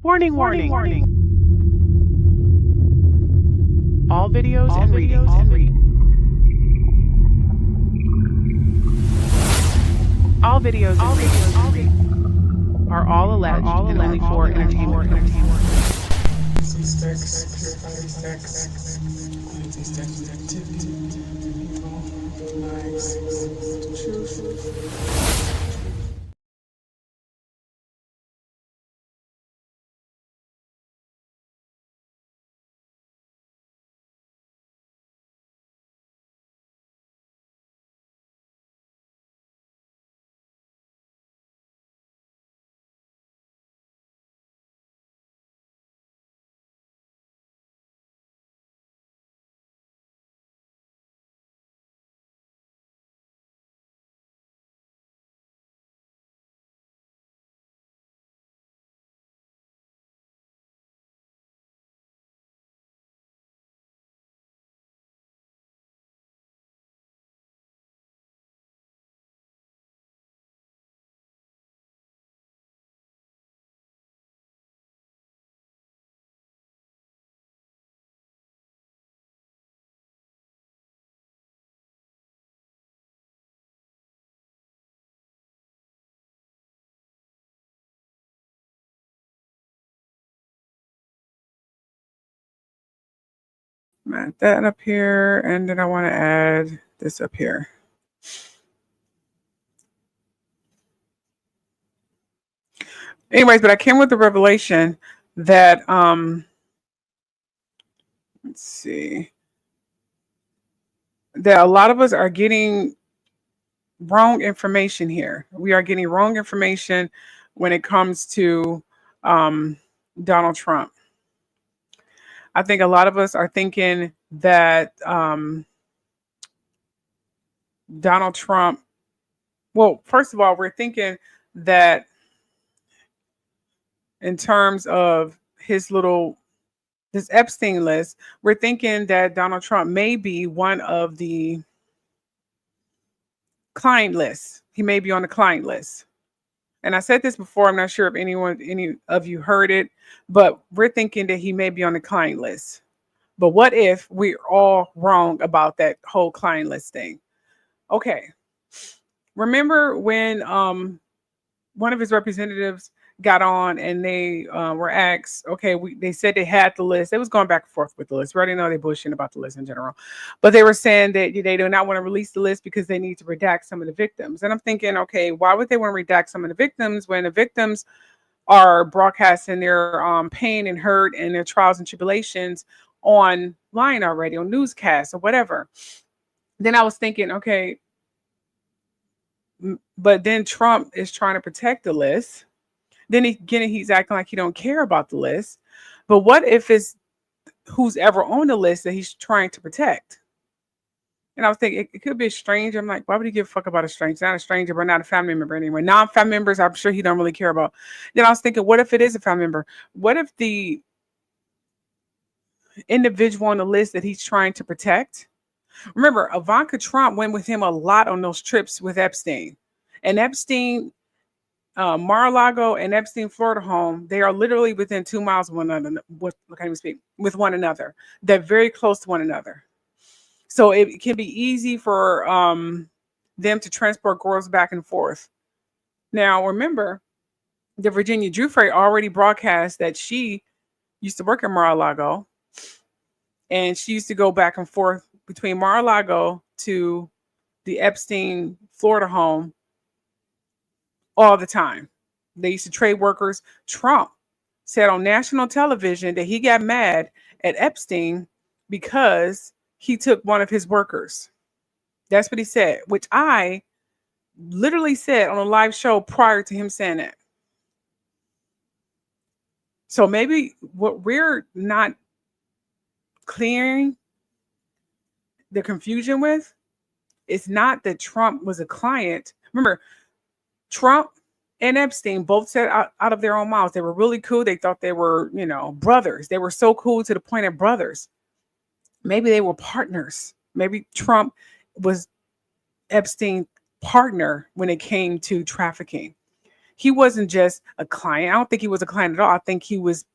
Warning, warning, warning. All videos and readings all videos and readings are all alleged and only for entertainment purposes. Add that up here, and then I want to add this up here. Anyways, but I came with the revelation that let's see, that a lot of us are getting wrong information here. We are getting wrong information when it comes to Donald Trump. I think a lot of us are thinking that Donald Trump, well, first of all, we're thinking that in terms of this Epstein list, we're thinking that Donald Trump may be one of the client lists. He may be on the client list. And I said this before, I'm not sure if any of you heard it, but we're thinking that he may be on the client list. But what if we're all wrong about that whole client list thing? Okay. Remember when one of his representatives got on and they were asked, okay, they said they had the list. They was going back and forth with the list. We already know they bullshitting about the list in general. But they were saying that they do not want to release the list because they need to redact some of the victims. And I'm thinking, okay, why would they want to redact some of the victims when the victims are broadcasting their pain and hurt and their trials and tribulations online already, on newscasts or whatever? Then I was thinking, okay, but then Trump is trying to protect the list. Then he's acting like he don't care about the list. But what if it's who's ever on the list that he's trying to protect? And I was thinking it could be a stranger. I'm like, why would he give a fuck about a stranger? Not a stranger, but not a family member anyway. Non-family members, I'm sure he don't really care about. Then I was thinking, what if it is a family member? What if the individual on the list that he's trying to protect? Remember, Ivanka Trump went with him a lot on those trips with Epstein. And Epstein, Mar-a-Lago and Epstein, Florida home, they are literally within 2 miles of one another. With one another. They're very close to one another. So it can be easy for them to transport girls back and forth. Now, remember, the Virginia Giuffre already broadcast that she used to work in Mar-a-Lago, and she used to go back and forth between Mar-a-Lago to the Epstein, Florida home all the time. They used to trade workers. Trump said on national television that he got mad at Epstein because he took one of his workers. That's what he said, which I literally said on a live show prior to him saying that. So maybe what we're not clearing the confusion with is not that Trump was a client. Remember, Trump and Epstein both said out of their own mouths they were really cool. They thought they were, brothers. They were so cool to the point of brothers. Maybe they were partners. Maybe Trump was Epstein's partner when it came to trafficking. He wasn't just a client. I don't think he was a client at all. I think he was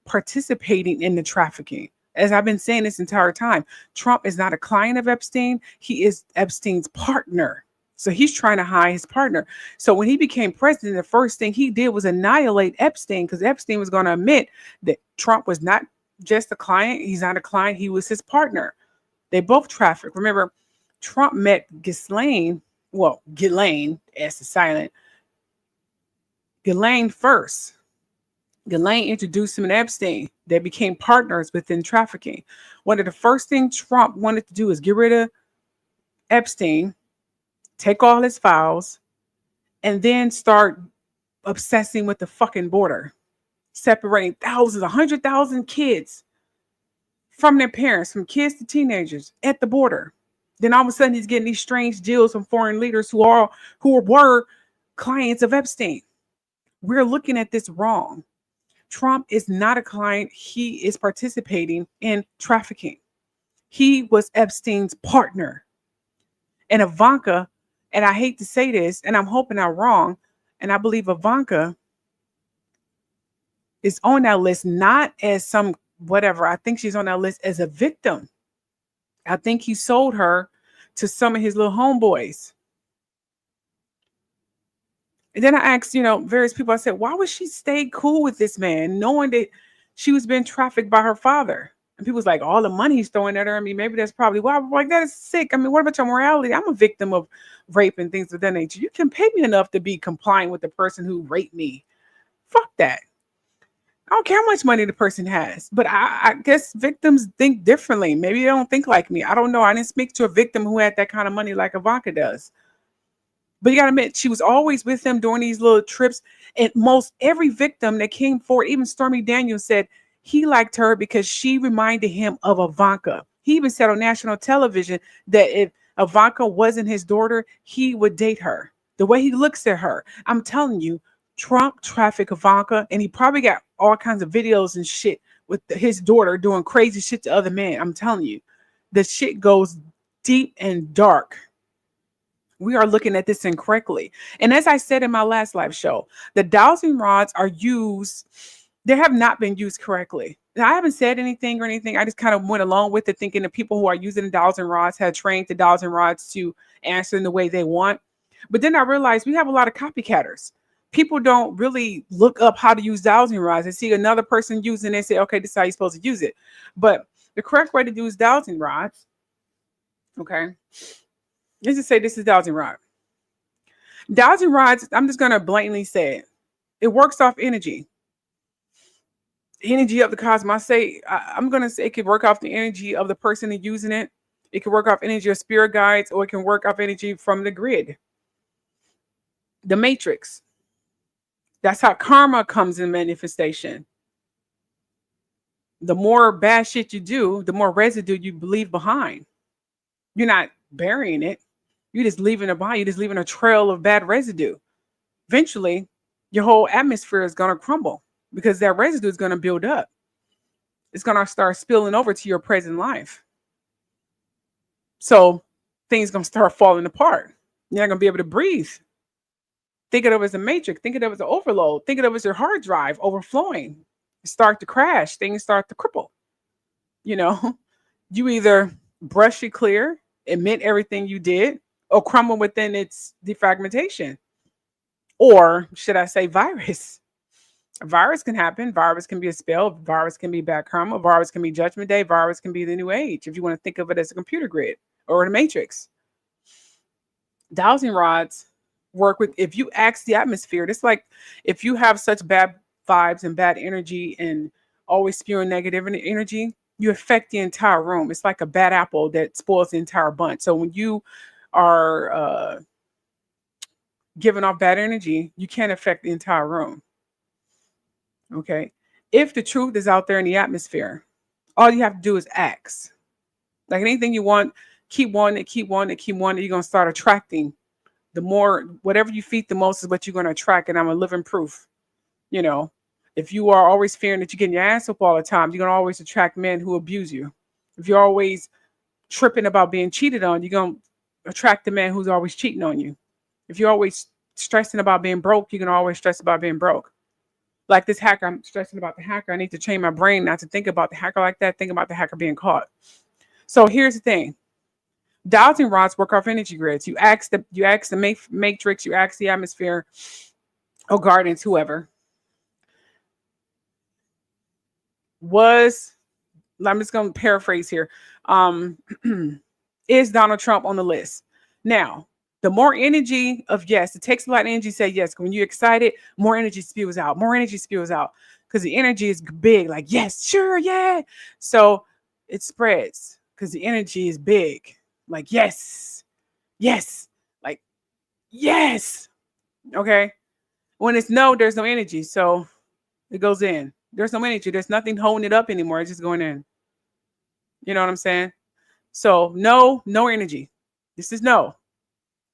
participating in the trafficking. As I've been saying this entire time, Trump is not a client of Epstein. He is Epstein's partner. So he's trying to hide his partner. So when he became president, the first thing he did was annihilate Epstein, because Epstein was going to admit that Trump was not just a client. He's not a client. He was his partner. They both trafficked. Remember, Trump met Ghislaine, well, Ghislaine, as the silent, Ghislaine first. Ghislaine introduced him to Epstein. They became partners within trafficking. One of the first things Trump wanted to do is get rid of Epstein, take all his files, and then start obsessing with the fucking border, separating thousands, 100,000 kids from their parents, from kids to teenagers at the border. Then all of a sudden he's getting these strange deals from foreign leaders who were clients of Epstein. We're looking at this wrong. Trump is not a client. He is participating in trafficking. He was Epstein's partner. And Ivanka, and I hate to say this, and I'm hoping I'm wrong, and I believe Ivanka is on that list not as some whatever. I think she's on that list as a victim. I think he sold her to some of his little homeboys. And then I asked, various people, I said, why would she stay cool with this man, knowing that she was being trafficked by her father? And people was like, all the money he's throwing at her. I mean, maybe that's probably why. I'm like, that is sick. I mean, what about your morality? I'm a victim of rape and things of that nature. You can pay me enough to be compliant with the person who raped me. Fuck that. I don't care how much money the person has, but I guess victims think differently. Maybe they don't think like me. I don't know. I didn't speak to a victim who had that kind of money like Ivanka does. But you got to admit, she was always with him during these little trips. And most every victim that came forward, even Stormy Daniels, said he liked her because she reminded him of Ivanka. He even said on national television that if Ivanka wasn't his daughter, he would date her. The way he looks at her. I'm telling you, Trump trafficked Ivanka, and he probably got all kinds of videos and shit with his daughter doing crazy shit to other men. I'm telling you, the shit goes deep and dark. We are looking at this incorrectly. And as I said in my last live show, the dowsing rods are used, they have not been used correctly. Now, I haven't said anything or anything. I just kind of went along with it, thinking the people who are using the dowsing rods had trained the dowsing rods to answer in the way they want. But then I realized we have a lot of copycatters. People don't really look up how to use dowsing rods. They see another person using it and say, okay, this is how you're supposed to use it. But the correct way to use dowsing rods, okay, let's just say this is dowsing rod. Dowsing rods, I'm just going to blatantly say it. It works off energy. Energy of the cosmos. I'm going to say it can work off the energy of the person using it. It can work off energy of spirit guides, or it can work off energy from the grid. The matrix. That's how karma comes in manifestation. The more bad shit you do, the more residue you leave behind. You're not burying it. You're just leaving it behind. You're just leaving a trail of bad residue. Eventually, your whole atmosphere is going to crumble because that residue is going to build up. It's going to start spilling over to your present life. So things going to start falling apart. You're not going to be able to breathe. Think of it as a matrix. Think of it as an overload. Think of it as your hard drive overflowing. Start to crash. Things start to cripple. You either brush it clear, admit everything you did, or crumble within its defragmentation. Or should I say virus? A virus can happen. Virus can be a spell. Virus can be bad karma. Virus can be judgment day. Virus can be the new age, if you want to think of it as a computer grid or a matrix. Dowsing rods work with, if you ask the atmosphere, it's like if you have such bad vibes and bad energy and always spewing negative energy, you affect the entire room. It's like a bad apple that spoils the entire bunch. So when you are giving off bad energy, you can't affect the entire room. Okay. If the truth is out there in the atmosphere, all you have to do is ask. Like anything you want, keep wanting it, keep wanting it, keep wanting it. You're going to start attracting. The more, whatever you feed the most is what you're going to attract. And I'm a living proof. If you are always fearing that you're getting your ass up all the time, you're going to always attract men who abuse you. If you're always tripping about being cheated on, you're going to attract the man who's always cheating on you. If you're always stressing about being broke, you can always stress about being broke. Like this hacker, I'm stressing about the hacker. I need to train my brain not to think about the hacker like that. Think about the hacker being caught. So here's the thing. Dowsing rods work off energy grids. You ask the matrix, you ask the atmosphere, or guardians, whoever. I'm just going to paraphrase here. Is Donald Trump on the list? Now, the more energy of yes, it takes a lot of energy to say yes. When you're excited, more energy spews out. More energy spews out because the energy is big. Like, yes, sure, yeah. So it spreads because the energy is big. Like, yes, yes, like, yes. Okay. When it's no, there's no energy. So it goes in. There's no energy. There's nothing holding it up anymore. It's just going in. You know what I'm saying? So no energy. This is no.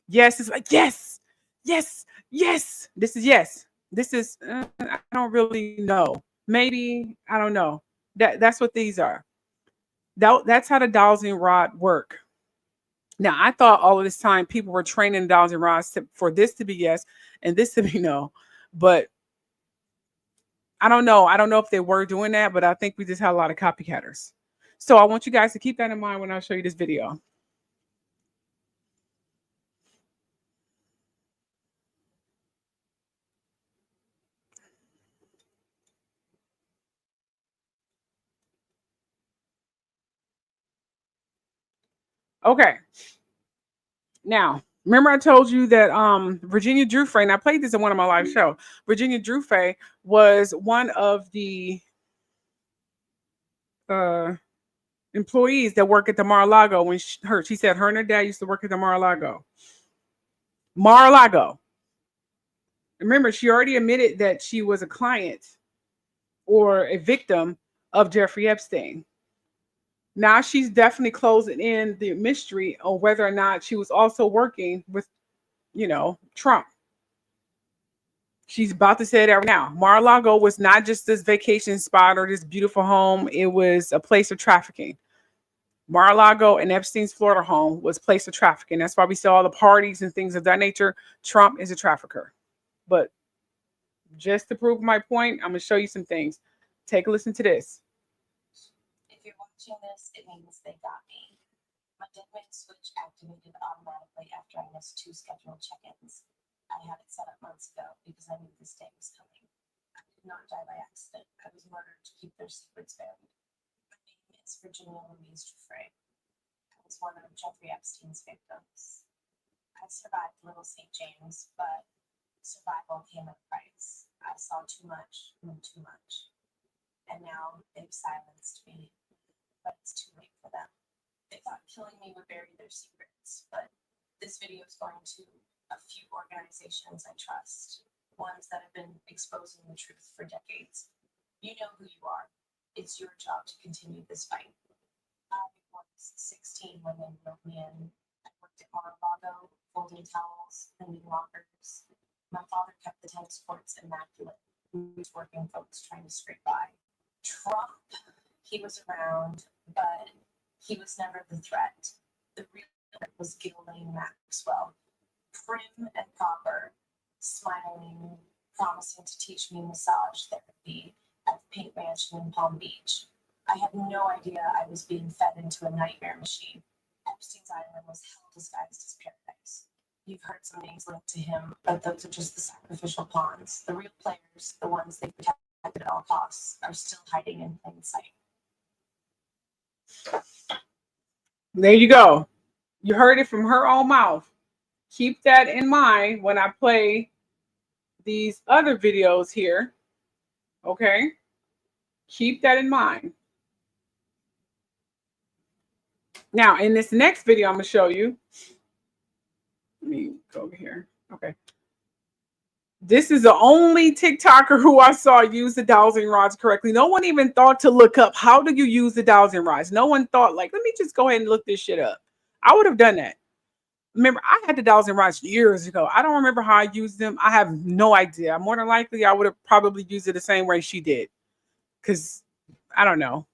Yes, it's like yes, yes, yes. This is yes. This is I don't really know. Maybe I don't know. That's what these are. That's how the dowsing rod work. Now I thought all of this time people were training dowsing rods for this to be yes and this to be no, but I don't know. I don't know if they were doing that, but I think we just had a lot of copycatters. So I want you guys to keep that in mind when I show you this video. Okay. Now, remember I told you that Virginia Giuffre, and I played this in one of my live show. Virginia Giuffre was one of the employees that work at the Mar-a-Lago when she said her and her dad used to work at the Mar-a-Lago. Mar-a-Lago. Remember, she already admitted that she was a client or a victim of Jeffrey Epstein. Now she's definitely closing in the mystery on whether or not she was also working with, Trump. She's about to say that right now. Mar-a-Lago was not just this vacation spot or this beautiful home. It was a place of trafficking. Mar-a-Lago and Epstein's Florida home was a place of trafficking. That's why we saw all the parties and things of that nature. Trump is a trafficker. But just to prove my point, I'm going to show you some things. Take a listen to this. If you're watching this, it means they got me. My deadmate switch activated automatically after I missed 2 scheduled check-ins. I had it set up months ago because I knew this day was coming. I did not die by accident. I was murdered to keep their secrets buried. My name is Virginia Louise Giuffre. I was one of Jeffrey Epstein's victims. I survived Little St. James, but survival came at a price. I saw too much, knew too much. And now they've silenced me. But it's too late for them. They thought killing me would bury their secrets, but this video is going to a few organizations I trust, ones that have been exposing the truth for decades. You know who you are. It's your job to continue this fight. I was 16 when they wrote me in. I worked at Mar-a-Lago, folding towels, cleaning lockers. My father kept the tennis courts immaculate. He was working folks trying to scrape by. Trump, he was around, but he was never the threat. The real threat was Ghislaine Maxwell, prim and proper, smiling, promising to teach me massage therapy at the Pink Mansion in Palm Beach. I had no idea I was being fed into a nightmare machine. Epstein's Island was hell disguised as paradise. You've heard some names linked to him, but those are just the sacrificial pawns. The real players, the ones they protected at all costs, are still hiding in plain sight. There you go. You heard it from her own mouth. Keep that in mind when I play these other videos here. Okay? Keep that in mind. Now, in this next video, I'm going to show you. Let me go over here. Okay. This is the only TikToker who I saw use the dowsing rods correctly. No one even thought to look up, how do you use the dowsing rods? No one thought, like, let me just go ahead and look this shit up. I would have done that. Remember, I had the dowsing rods years ago. I don't remember how I used them. I have no idea. More than likely, I would have probably used it the same way she did. Because, I don't know.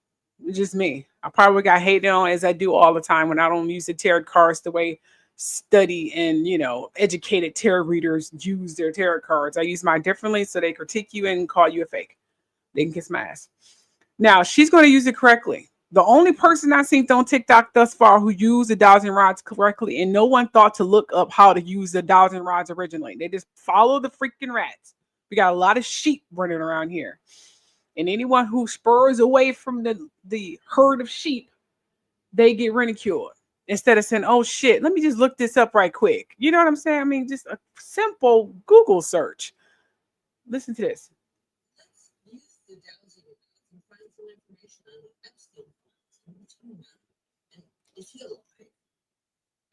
It's just me. I probably got hated on as I do all the time when I don't use the tarot cards the way study and, educated tarot readers use their tarot cards. I use mine differently so they critique you and call you a fake. They can kiss my ass. Now, she's going to use it correctly. The only person I've seen on TikTok thus far who used the dowsing rods correctly, and no one thought to look up how to use the dowsing rods originally. They just follow the freaking rats. We got a lot of sheep running around here. And anyone who spurs away from the herd of sheep, they get ridiculed. Instead of saying, oh shit, let me just look this up right quick. You know what I'm saying? I mean, just a simple Google search. Listen to this. Let's use the dowsing rods and find some information on the Epstein files and what's going on. And is he alive?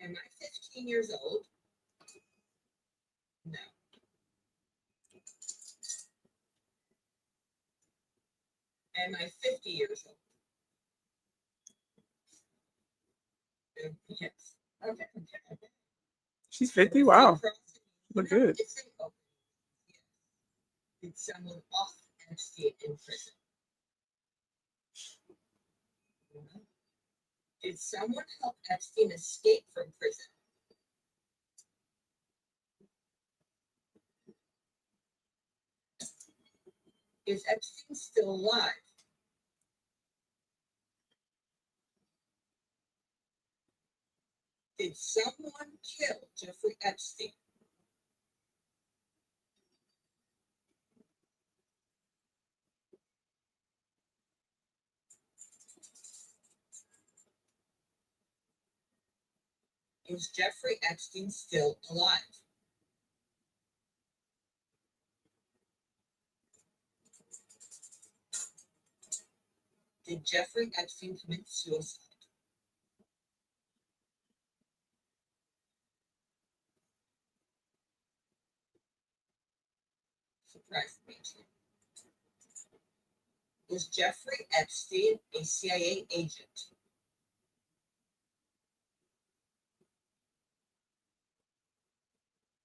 Am I 15 years old? No. Am I 50 years old? Yes. Okay. She's 50. Wow. Look No, good. it's an open. Yes. Did someone off Epstein in prison? No. Did someone help Epstein escape from prison? Is Epstein still alive? Did someone kill Jeffrey Epstein? Is Jeffrey Epstein still alive? Did Jeffrey Epstein commit suicide? Surprise me. Was Jeffrey Epstein a CIA agent?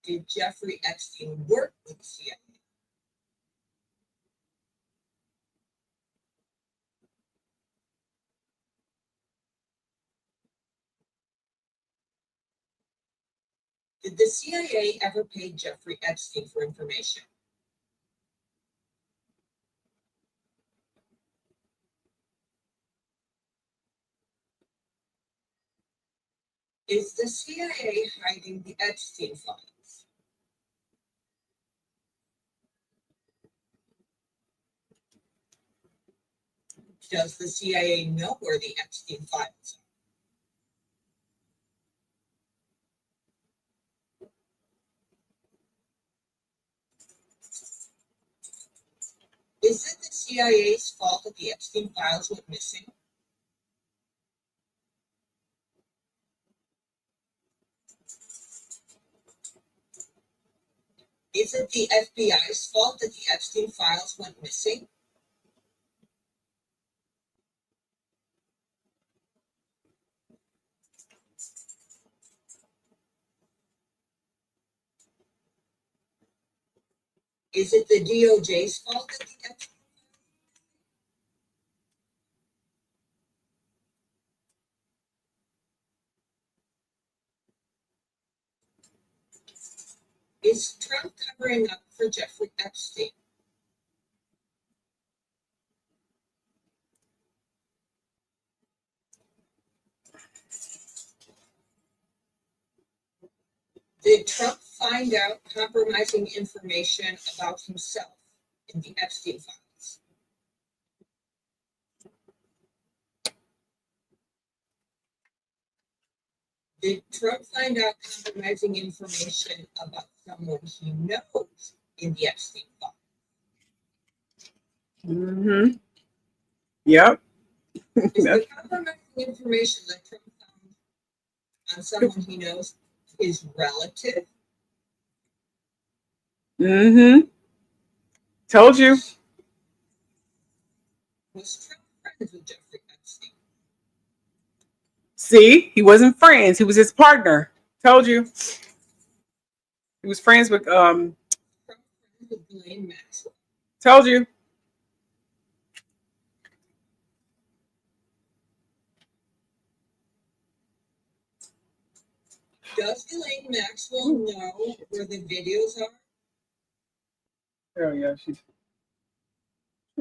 Did Jeffrey Epstein work with the CIA? Did the CIA ever pay Jeffrey Epstein for information? Is the CIA hiding the Epstein files? Does the CIA know where the Epstein files are? Is it the CIA's fault that the Epstein files went missing? Is it the FBI's fault that the Epstein files went missing? Is it the DOJ's fault that the Epstein Is Trump covering up for Jeffrey Epstein? Did Trump find out compromising information about himself in the Epstein files? Did Trump find out compromising information about someone he knows in the Epstein files? Mm-hmm. Yep. Is the compromising information that Trump found on someone he knows his relative? Mm-hmm. Told you. Was Trump friends with Jeffrey Epstein? See, he wasn't friends. He was his partner. Told you. He was friends with Trump friends with Ghislaine Maxwell? told you. Does Elaine Maxwell know where the videos are? Oh yeah, she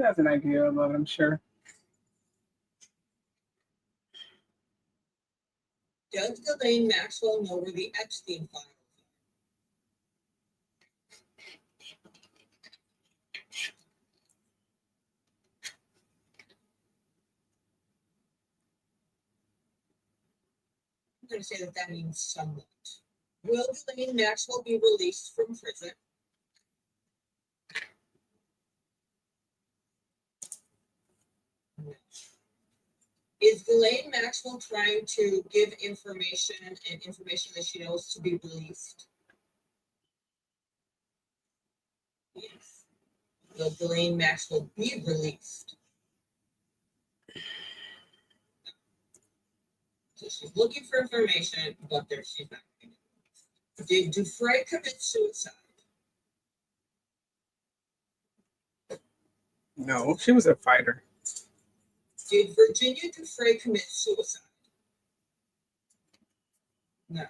has an idea about it, I'm sure. Does Elaine Maxwell know where the Epstein files are? I'm going to say that means somewhat. Will Elaine Maxwell be released from prison? No. Is Elaine Maxwell trying to give information and information that she knows to be released? Yes. Will Elaine Maxwell be released? So she's looking for information, but she's not getting it. Did Dufresne commit suicide? No, she was a fighter. Did Virginia Dufresne commit suicide? No.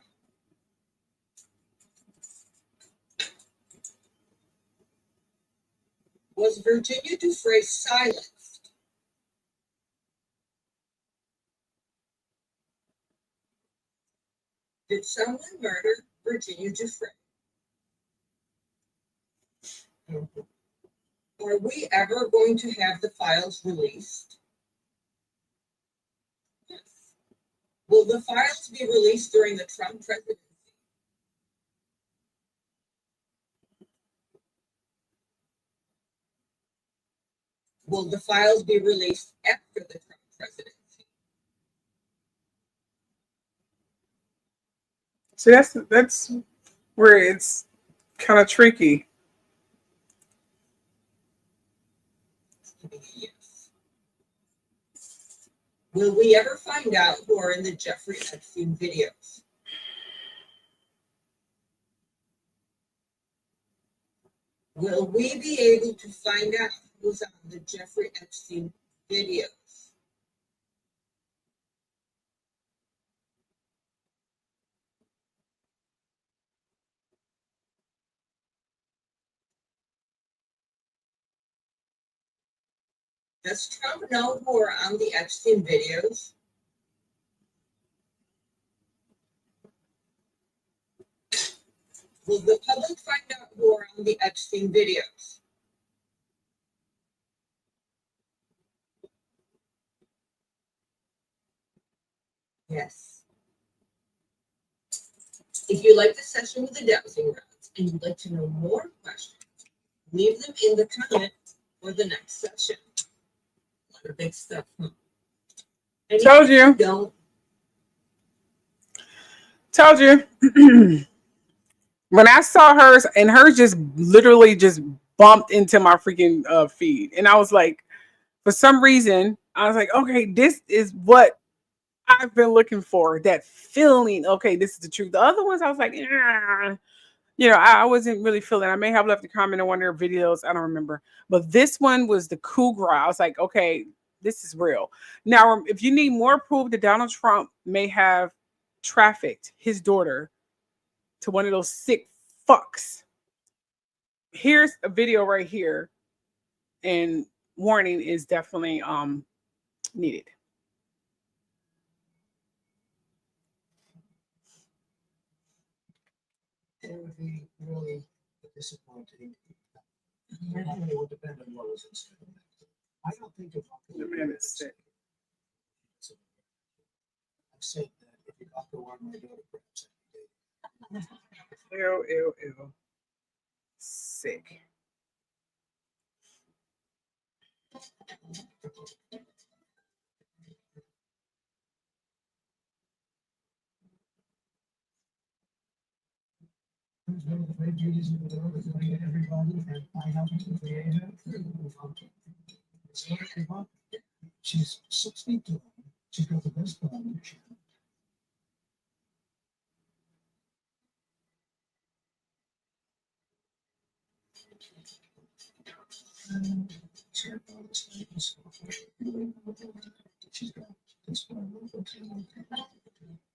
Was Virginia Dufresne silenced? Did someone murder Virginia Dufresne? Are we ever going to have the files released? Yes. Will the files be released during the Trump presidency? Will the files be released after the Trump presidency? So that's where it's kind of tricky. Yes. Will we ever find out who are in the Jeffrey Epstein videos? Will we be able to find out who's on the Jeffrey Epstein videos? Does Trump know who are on the Epstein videos? Will the public find out who are on the Epstein videos? Yes. If you like the session with the dowsing rods and you'd like to know more questions, leave them in the comments for the next session. A lot of big stuff. Huh? Told you. Don't. Told you. When I saw hers, and hers just literally just bumped into my freaking feed, and I was like, for some reason, I was like, okay, this is what I've been looking for. That feeling, okay, this is the truth. The other ones, I was like, I wasn't really feeling. I may have left a comment on one of their videos. I don't remember, but this one was the cougar. I was like, okay, this is real. Now, if you need more proof that Donald Trump may have trafficked his daughter to one of those sick fucks, here's a video right here, and warning is definitely needed. It would be really disappointing. It would depend on what was in store. I don't think if The man is sick. I've said that if you got the one, my daughter perhaps every day. Ew. Sick. Great duties of the Lord is going to everybody, and I help to create her. She's 6 feet tall. She's got the best body.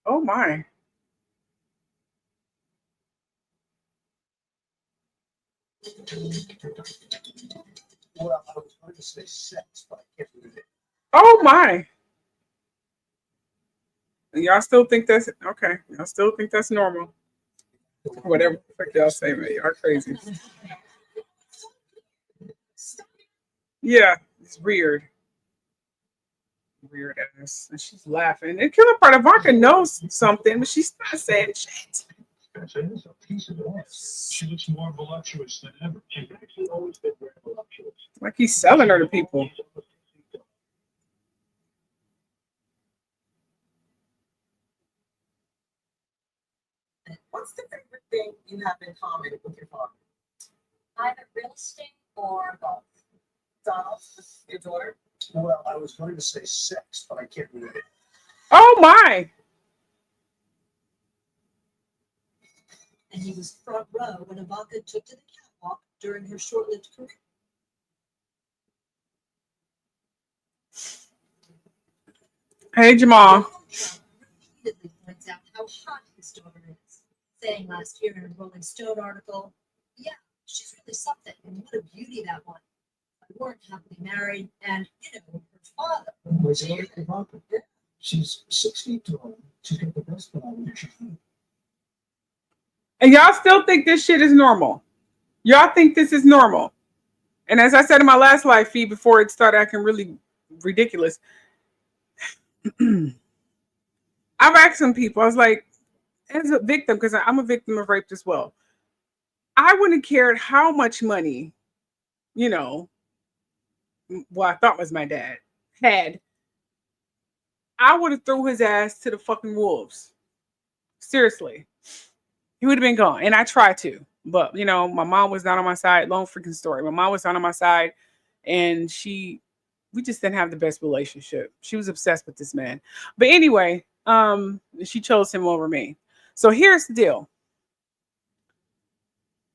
Oh my. Oh my. And y'all still think that's okay. Y'all still think that's normal. Whatever the fuck y'all say, man. Y'all crazy. Yeah, it's weird. Weird ass. And she's laughing. And killer part, Ivanka knows something, but she's not saying shit. She looks more voluptuous than ever. She's actually always been very voluptuous. Like he's selling her to people. What's the favorite thing you have in common with your father? Either real estate or both. Donald, your daughter? Well, I was going to say sex, but I can't read it. Oh my. And he was front row when Ivanka took to the catwalk during her short-lived career. Hey Jamal. Trump repeatedly points out how hot his daughter is, saying last year in a Rolling Stone article, "Yeah, she's really something, and what a beauty that one. They weren't happily married, and you know, her father." Wait, so look at Ivanka. She's 6 feet tall. She's got the best body. And y'all still think this shit is normal. Y'all think this is normal. And as I said in my last live feed before it started acting really ridiculous, I've asked some people, I was like, as a victim, because I'm a victim of rape as well, I wouldn't have cared how much money, you know, well, I thought was my dad, had. I would have threw his ass to the fucking wolves. Seriously. He would have been gone. And I tried to. But, you know, my mom was not on my side. Long freaking story. My mom was not on my side. And we just didn't have the best relationship. She was obsessed with this man. But anyway, she chose him over me. So here's the deal.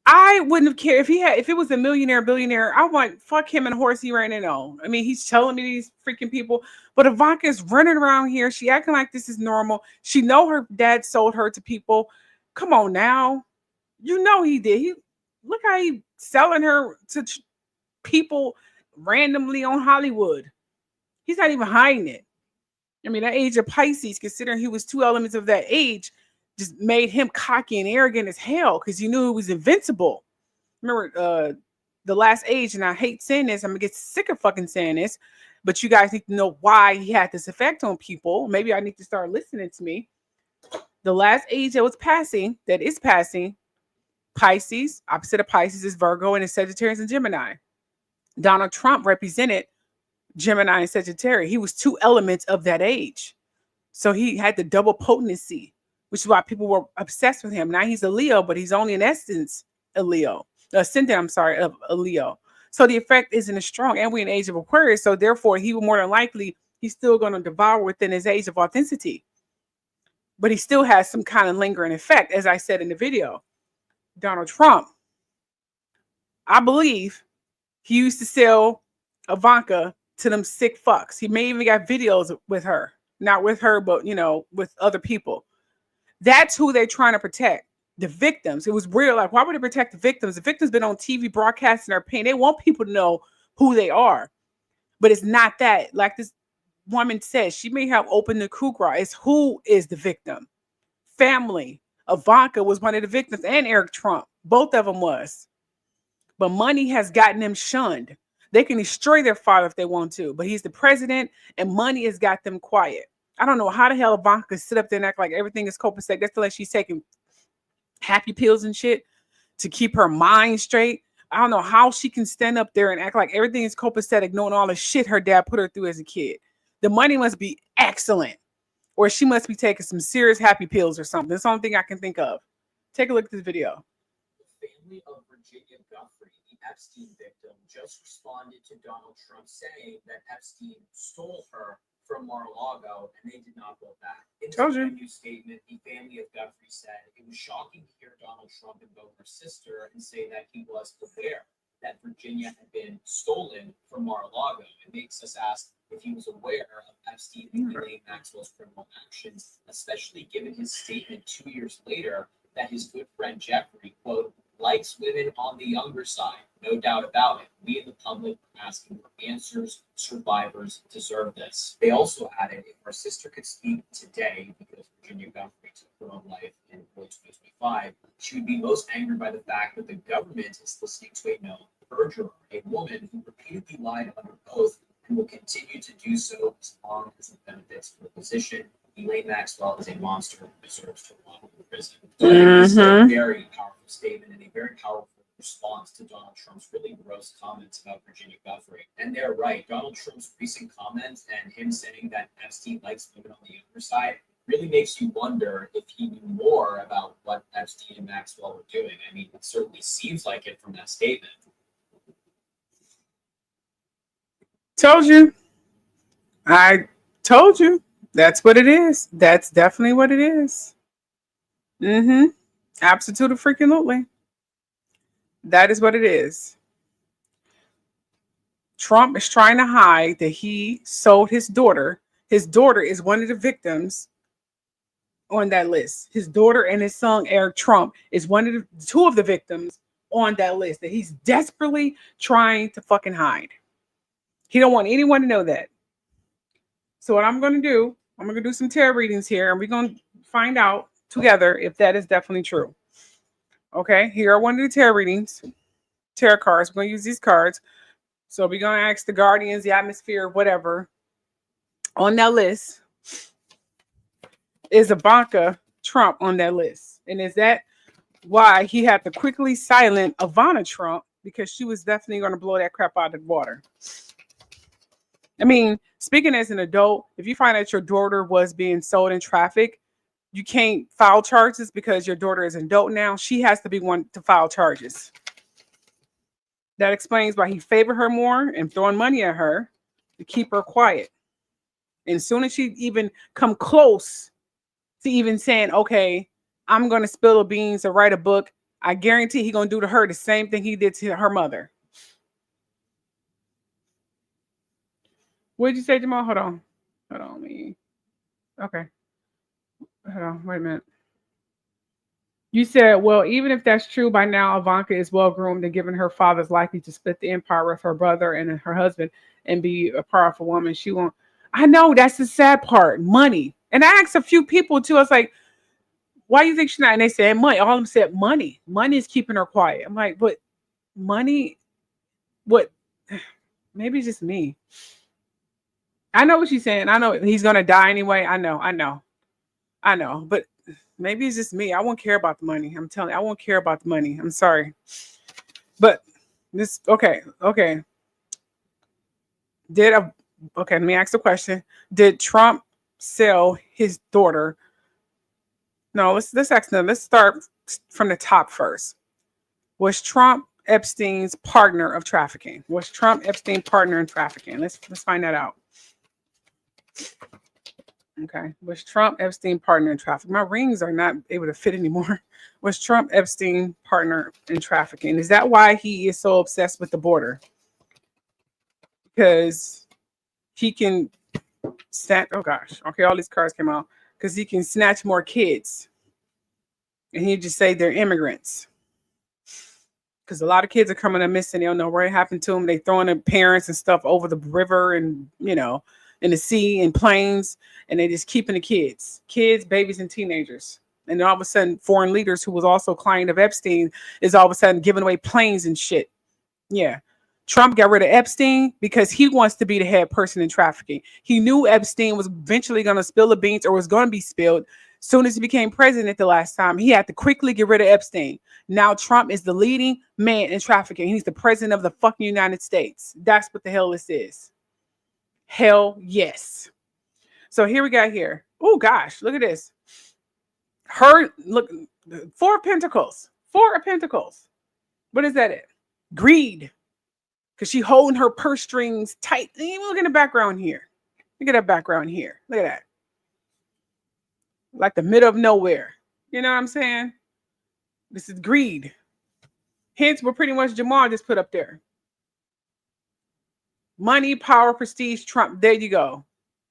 I wouldn't have cared if it was a millionaire, billionaire. I want fuck him and horsey right now. I mean, he's telling me these freaking people, but Ivanka's running around here. She acting like this is normal. She know her dad sold her to people. Come on now, you know he did. He look how he selling her to people randomly on Hollywood. He's not even hiding it. I mean, that age of Pisces, considering he was 2 elements of that age, just made him cocky and arrogant as hell because he knew he was invincible. Remember the last age, and I hate saying this, I'm gonna get sick of fucking saying this, but you guys need to know why he had this effect on people. Maybe I need to start listening to me. The last age that is passing, Pisces, opposite of Pisces is Virgo, and it's Sagittarius and Gemini. Donald Trump represented Gemini and Sagittarius. He was 2 elements of that age. So he had the double potency, which is why people were obsessed with him. Now he's a Leo, but he's only in essence a Leo. Ascendant, of a Leo. So the effect isn't as strong. And we're in the age of Aquarius. So therefore, he will more than likely, he's still going to devour within his age of authenticity. But he still has some kind of lingering effect, as I said in the video. Donald Trump, I believe he used to sell Ivanka to them sick fucks. He may even got videos with her. Not with her, but, you know, with other people. That's who they're trying to protect. The victims. It was real. Like, why would they protect the victims? The victims been on TV broadcasting their pain. They want people to know who they are. But it's not that. Like this woman says, she may have opened the Kugra. It's who is the victim. Family. Ivanka was one of the victims, and Eric Trump. Both of them was. But money has gotten them shunned. They can destroy their father if they want to, but he's the president, and money has got them quiet. I don't know how the hell Ivanka could sit up there and act like everything is copacetic. That's like she's taking happy pills and shit to keep her mind straight. I don't know how she can stand up there and act like everything is copacetic, knowing all the shit her dad put her through as a kid. The money must be excellent, or she must be taking some serious happy pills or something. That's the only thing I can think of. Take a look at this video. The family of Virginia Guthrie, the Epstein victim, just responded to Donald Trump saying that Epstein stole her from Mar-a-Lago, and they did not go back. In a new statement, the family of Guthrie said it was shocking to hear Donald Trump invoke her sister and say that he was aware that Virginia had been stolen from Mar-a-Lago. It makes us ask if he was aware of Epstein and Ghislaine Maxwell's criminal actions, especially given his statement 2 years later that his good friend Jeffrey, quote, likes women on the younger side. No doubt about it. We in the public are asking for answers. Survivors deserve this. They also added, if our sister could speak today, because Virginia Guthrie took her own life in early 2025, she would be most angered by the fact that the government is listening to a known perjurer, a woman who repeatedly lied under oath and will continue to do so as long as it benefits her position. Elaine Maxwell is a monster who deserves to rot in prison. So I think this is a very powerful statement and a very powerful response to Donald Trump's really gross comments about Virginia Guthrie. And they're right. Donald Trump's recent comments and him saying that Epstein likes women on the younger side really makes you wonder if he knew more about what Epstein and Maxwell were doing. I mean, it certainly seems like it from that statement. Told you. I told you. That's what it is. That's definitely what it is. Absolutely freaking lutely. That is what it is. Trump is trying to hide that he sold his daughter. His daughter is one of the victims on that list. His daughter and his son, Eric Trump, is one of the two of the victims on that list that he's desperately trying to fucking hide. He don't want anyone to know that. So what I'm going to do, I'm going to do some tarot readings here, and we're going to find out together if that is definitely true. Okay, here are one of the tarot readings, tarot cards. We're going to use these cards. So we're going to ask the guardians, the atmosphere, whatever. On that list is Ivanka Trump on that list. And is that why he had to quickly silence Ivanka Trump? Because she was definitely going to blow that crap out of the water. I mean, speaking as an adult, if you find out your daughter was being sold in traffic, you can't file charges because your daughter is an adult now. She has to be one to file charges. That explains why he favored her more and throwing money at her to keep her quiet. And as soon as she even come close to even saying, okay, I'm going to spill the beans or write a book, I guarantee he's going to do to her the same thing he did to her mother. What did you say, Jamal? Hold on. Okay. Hold on. Wait a minute. You said, well, even if that's true, by now Ivanka is well groomed and given her father's likely to split the empire with her brother and her husband and be a powerful woman. She won't. I know, that's the sad part. Money. And I asked a few people too. I was like, why do you think she's not? And they said money. All of them said money. Money is keeping her quiet. I'm like, but money, what? Maybe it's just me. I know what she's saying. I know he's going to die anyway. I know. But maybe it's just me. I won't care about the money. I'm telling you, I won't care about the money. I'm sorry. But this, okay. Okay, let me ask the question. Did Trump sell his daughter? No, let's ask them. Let's start from the top first. Was Trump Epstein's partner of trafficking? Was Trump Epstein partner in trafficking? Let's find that out. Okay. Was Trump Epstein partner in trafficking? My rings are not able to fit anymore. Was Trump Epstein partner in trafficking? Is that why he is so obsessed with the border? Because he can snatch, oh gosh. Okay, all these cards came out. Because he can snatch more kids. And he just say they're immigrants. Because a lot of kids are coming up missing. They don't know what happened to them. They throwing their parents and stuff over the river and, in the sea and planes, and they just keeping the kids, babies, and teenagers. And then all of a sudden, foreign leaders who was also a client of Epstein is all of a sudden giving away planes and shit. Yeah. Trump got rid of Epstein because he wants to be the head person in trafficking. He knew Epstein was eventually going to spill the beans or was going to be spilled. Soon as he became president the last time, he had to quickly get rid of Epstein. Now Trump is the leading man in trafficking. He's the president of the fucking United States. That's what the hell this is. Hell yes. So here we got here. Oh gosh, look at this. Look, 4 of Pentacles. 4 of Pentacles. What is that? Greed. Because she holding her purse strings tight. Look at the background here. Look at that background here. Look at that. Like the middle of nowhere. You know what I'm saying? This is greed. Hence what pretty much Jamal just put up there. Money, power, prestige, Trump. There you go.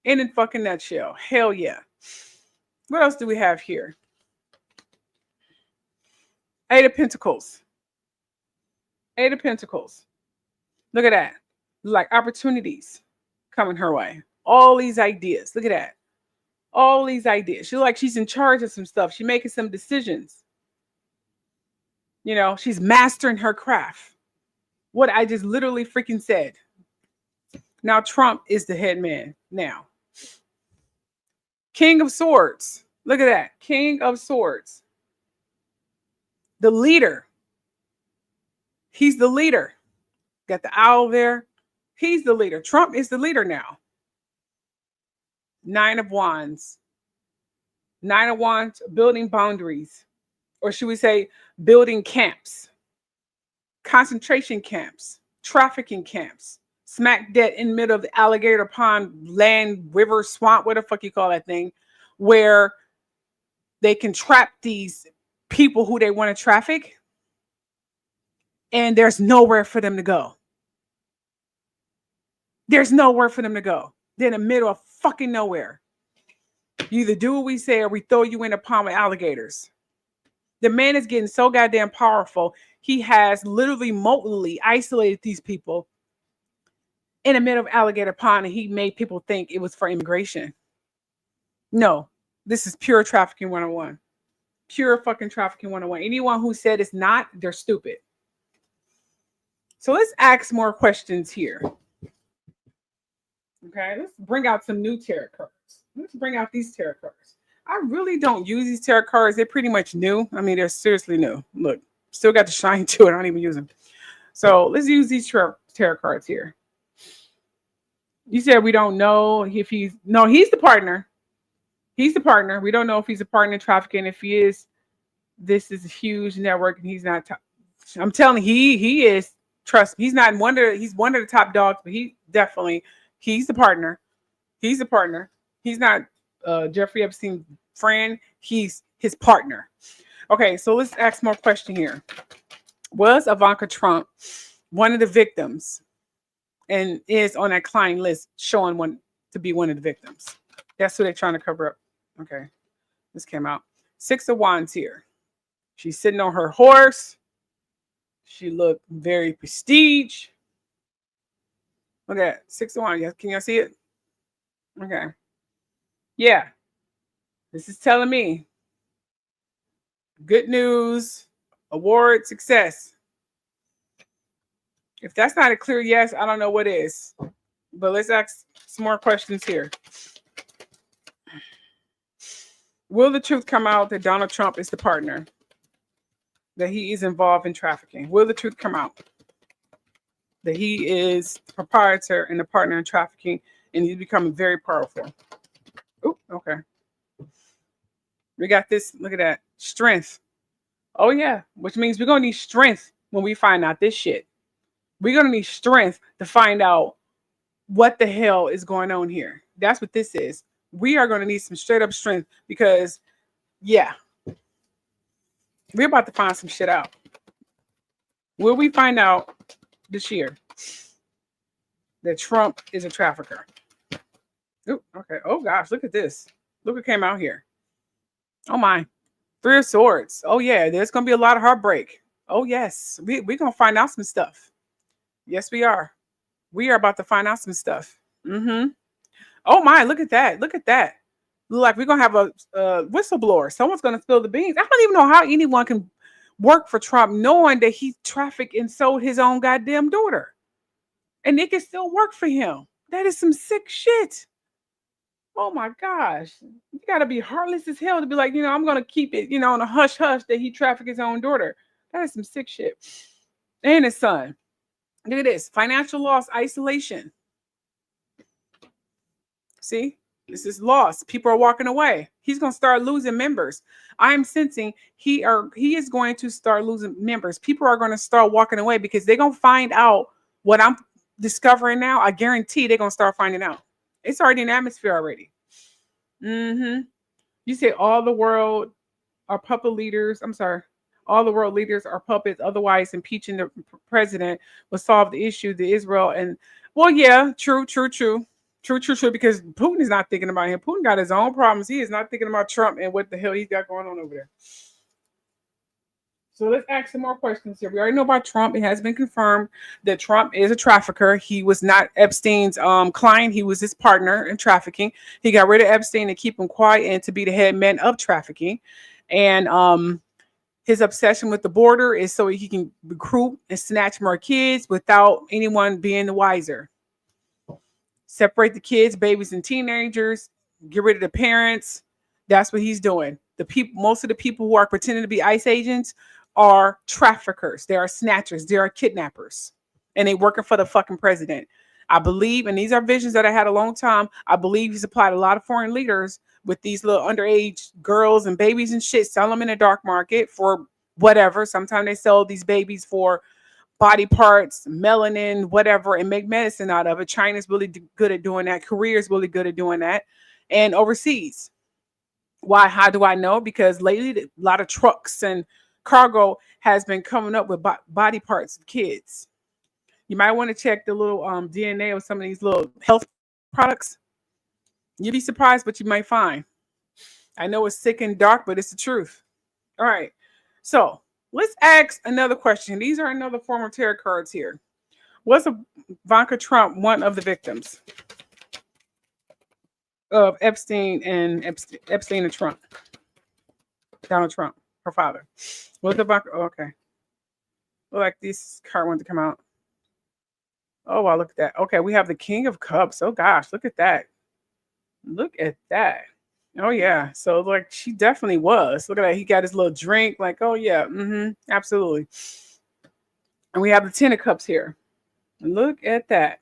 In a fucking nutshell. Hell yeah. What else do we have here? 8 of Pentacles. Eight of Pentacles. Look at that. Like opportunities coming her way. All these ideas. Look at that. All these ideas. She's like she's in charge of some stuff. She's making some decisions. You know, she's mastering her craft. What I just literally freaking said. Now Trump is the head man now. King of Swords. Look at that. King of Swords. The leader. He's the leader. Got the owl there. He's the leader. Trump is the leader now. Nine of Wands. Nine of Wands, building boundaries. Or should we say building camps, concentration camps, trafficking camps, smack dead in the middle of the alligator pond, land, river, swamp, what the fuck you call that thing, where they can trap these people who they want to traffic, and there's nowhere for them to go. There's nowhere for them to go. They're in the middle of fucking nowhere. You either do what we say or we throw you in a pond with alligators. The man is getting so goddamn powerful. He has literally remotely isolated these people in the middle of alligator pond, and he made people think it was for immigration. No, this is pure trafficking 101. Pure fucking trafficking 101. Anyone who said it's not, they're stupid. So let's ask more questions here. Okay, let's bring out some new tarot cards. Let's bring out these tarot cards. I really don't use these tarot cards. They're pretty much new. I mean, they're seriously new. Look, still got the shine to it. I don't even use them. So let's use these tarot cards here. You said we don't know if he's... No, he's the partner. He's the partner. We don't know if he's a partner in trafficking. If he is, this is a huge network, and he's not... I'm telling you, he is. Trust me. He's not he's one of the top dogs, but he's the partner. He's the partner. He's not Jeffrey Epstein's friend. He's his partner. Okay, so let's ask more question here. Was Ivanka Trump one of the victims and is on that client list showing one to be one of the victims? That's who they're trying to cover up. Okay, this came out. Six of Wands here. She's sitting on her horse. She looked very prestige. Look at that. Six of Wands. Can y'all see it? Okay. Yeah. This is telling me good news, award, success. If that's not a clear yes, I don't know what is. But let's ask some more questions here. Will the truth come out that Donald Trump is the partner? That he is involved in trafficking? Will the truth come out? That he is the proprietor and the partner in trafficking, and he's becoming very powerful. Oh, okay. We got this. Look at that. Strength. Oh, yeah. Which means we're going to need strength when we find out this shit. We're going to need strength to find out what the hell is going on here. That's what this is. We are going to need some straight up strength because, yeah, we're about to find some shit out. Will we find out this year that Trump is a trafficker? Ooh, okay. Oh, gosh. Look at this. Look what came out here. Oh, my. Three of Swords. Oh, yeah. There's going to be a lot of heartbreak. Oh, yes. We're going to find out some stuff. Yes, we are. We are about to find out some stuff. Mm-hmm. Oh, my. Look at that. Look at that. Look like we're going to have a whistleblower. Someone's going to spill the beans. I don't even know how anyone can work for Trump knowing that he trafficked and sold his own goddamn daughter. And it can still work for him. That is some sick shit. Oh my gosh. You got to be heartless as hell to be like, I'm going to keep it, on a hush hush that he trafficked his own daughter. That is some sick shit. And his son. Look at this. Financial loss, isolation. See? This is loss. People are walking away. He's going to start losing members. I'm sensing he is going to start losing members. People are going to start walking away because they're going to find out what I'm discovering now. I guarantee they're going to start finding out. It's already in the atmosphere already. Mm-hmm. You say all the world are puppet leaders. I'm sorry. All the world leaders are puppets. Otherwise, impeaching the president will solve the issue. The Israel and, well, yeah, true. Because Putin is not thinking about him. Putin got his own problems. He is not thinking about Trump and what the hell he's got going on over there. So let's ask some more questions here. We already know about Trump. It has been confirmed that Trump is a trafficker. He was not Epstein's client. He was his partner in trafficking. He got rid of Epstein to keep him quiet and to be the head man of trafficking. And his obsession with the border is so he can recruit and snatch more kids without anyone being the wiser. Separate the kids, babies, and teenagers. Get rid of the parents. That's what he's doing. The people, most of the people who are pretending to be ICE agents are traffickers. They are snatchers. They are kidnappers, and they working for the fucking president. I believe, and these are visions that I had a long time. I believe he's applied a lot of foreign leaders with these little underage girls and babies and shit, sell them in the dark market for whatever. Sometimes they sell these babies for body parts, melanin, whatever, and make medicine out of it. China's really good at doing that. Korea is really good at doing that. And overseas. Why? How do I know? Because lately, a lot of trucks and cargo has been coming up with body parts of kids. You might want to check the little DNA of some of these little health products. You'd be surprised what you might find. I know it's sick and dark, but it's the truth. All right. So let's ask another question. These are another form of tarot cards here. Was Ivanka Trump one of the victims of Epstein and Trump? Donald Trump, her father. Was Ivanka? Oh, okay. Look like this card wanted to come out. Oh, wow, look at that. Okay, we have the King of Cups. Oh, gosh, look at that. Look at that. Oh, yeah. So, like, she definitely was. Look at that. He got his little drink. Like, oh, yeah. Absolutely. And we have the Ten of Cups here. Look at that.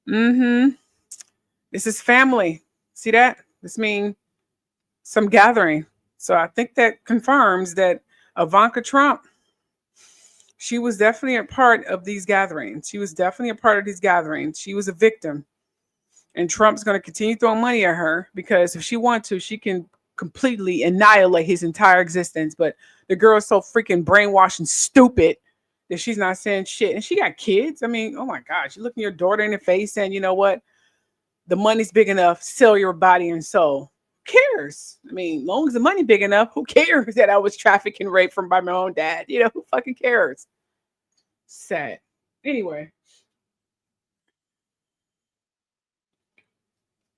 This is family. See that? This means some gathering. So I think that confirms that Ivanka Trump, she was definitely a part of these gatherings. She was definitely a part of these gatherings. She was a victim. And Trump's going to continue throwing money at her because if she wants to, she can completely annihilate his entire existence. But the girl is so freaking brainwashed and stupid that she's not saying shit. And she got kids. I mean, oh my gosh, you're looking your daughter in the face saying, you know what? The money's big enough, sell your body and soul. Who cares? I mean, as long as the money big enough, who cares that I was trafficked and raped by my own dad? You know, who fucking cares? Sad. Anyway.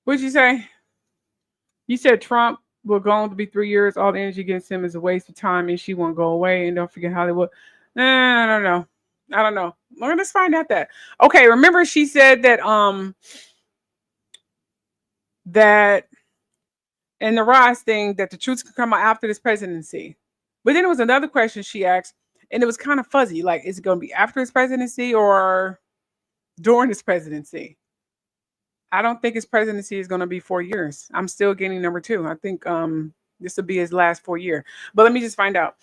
What'd you say? You said Trump will go on to be 3 years. All the energy against him is a waste of time and she won't go away. And don't forget Hollywood. No. I don't know. Well, let's find out that. Okay, remember she said that that in the Ross thing that the truth could come out after this presidency. But then there was another question she asked, and it was kind of fuzzy. Like, is it going to be after his presidency or during his presidency? I don't think his presidency is going to be 4 years. I'm still getting number 2. I think this will be his last 4 year. But let me just find out.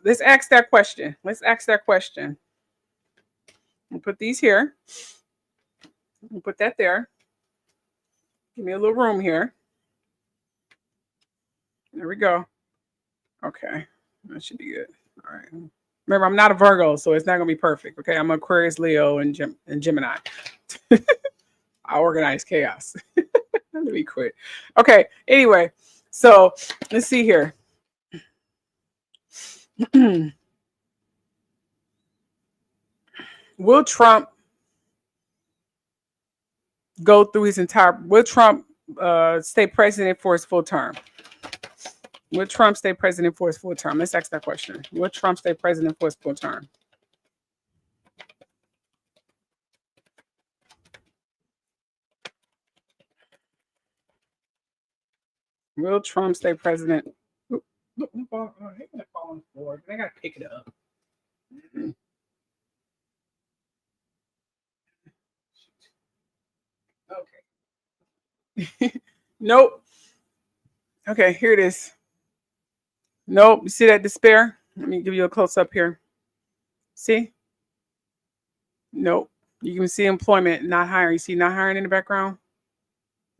Let's ask that question. We'll put these here. We'll put that there. Give me a little room here. There we go. Okay. That should be good. All right. Remember, I'm not a Virgo, so it's not going to be perfect. Okay. I'm Aquarius, Leo, and Gemini. I organize chaos. Let me quit. Okay. Anyway, so let's see here. Will Trump go through his entire? Will Trump stay president for his full term? Will Trump stay president for his full term? Let's ask that question. Will Trump stay president for his full term? Will Trump stay president? Look, I'm falling on the floor. I gotta pick it up. Okay. Nope. Okay, here it is. Nope. You see that despair? Let me give you a close up here. See? Nope. You can see employment, not hiring. You see not hiring in the background?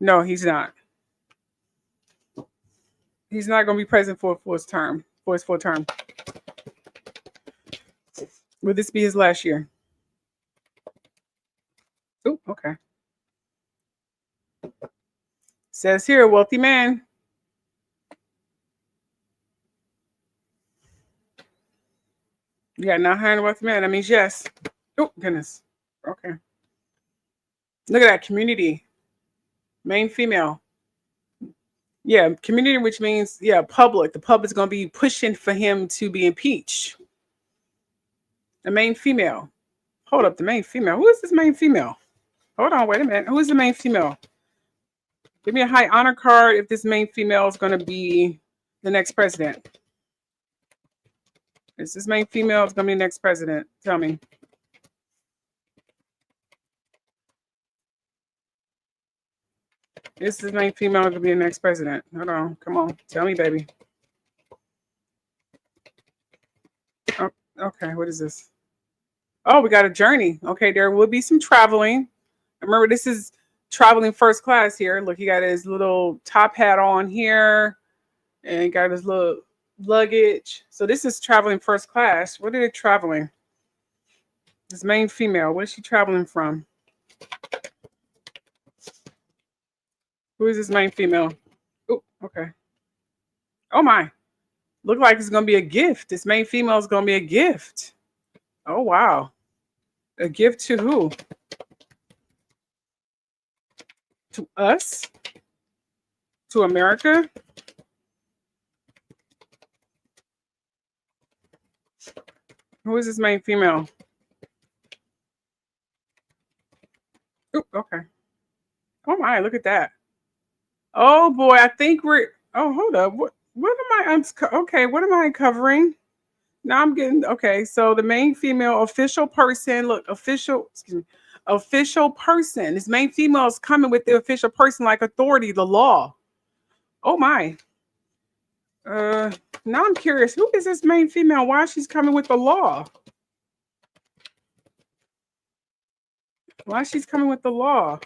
No, he's not. He's not going to be president for his full term. Will this be his last year? Oh, okay. Says here, wealthy man. You got 900 wealthy man. That means yes. Oh, goodness. Okay. Look at that. Community. Main female. Yeah, community, which means, yeah, public. The public's going to be pushing for him to be impeached. The main female. Hold up, the main female. Who is this main female? Hold on, wait a minute. Who is the main female? Give me a high honor card if this main female is going to be the next president. Is this main female is going to be the next president? Tell me. Is this main female going to be the next president? Hold on. Come on. Tell me, baby. Oh, okay, what is this? Oh, we got a journey. Okay, there will be some traveling. Remember, this is traveling first class here. Look, he got his little top hat on here and got his little luggage. So this is traveling first class. What are they traveling? This main female. Where's she traveling from? Who is this main female? Oh, okay. Oh my. Look like it's going to be a gift. This main female is going to be a gift. Oh, wow. A gift to who? To us? To America? Who is this main female? Oh, okay. Oh my, look at that. Oh boy, I think we're, oh, hold up. What am I, okay, what am I uncovering? Now I'm getting, okay, so the main female official person, look, official person. This main female is coming with the official person like authority, the law. Oh my. Now I'm curious, who is this main female? Why she's coming with the law? Why she's coming with the law?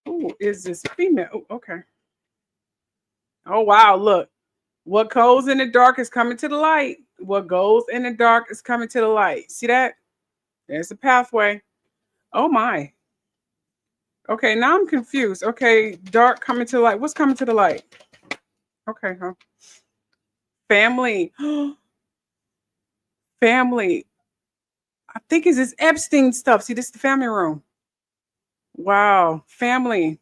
Who is this female? Oh, okay. Oh wow, look. What goes in the dark is coming to the light. What goes in the dark is coming to the light. See that? There's the pathway. Oh my. Okay, now I'm confused. Okay, dark coming to the light. What's coming to the light? Okay, huh? Family. Family. I think it's this Epstein stuff. See, this is the family room. Wow, family.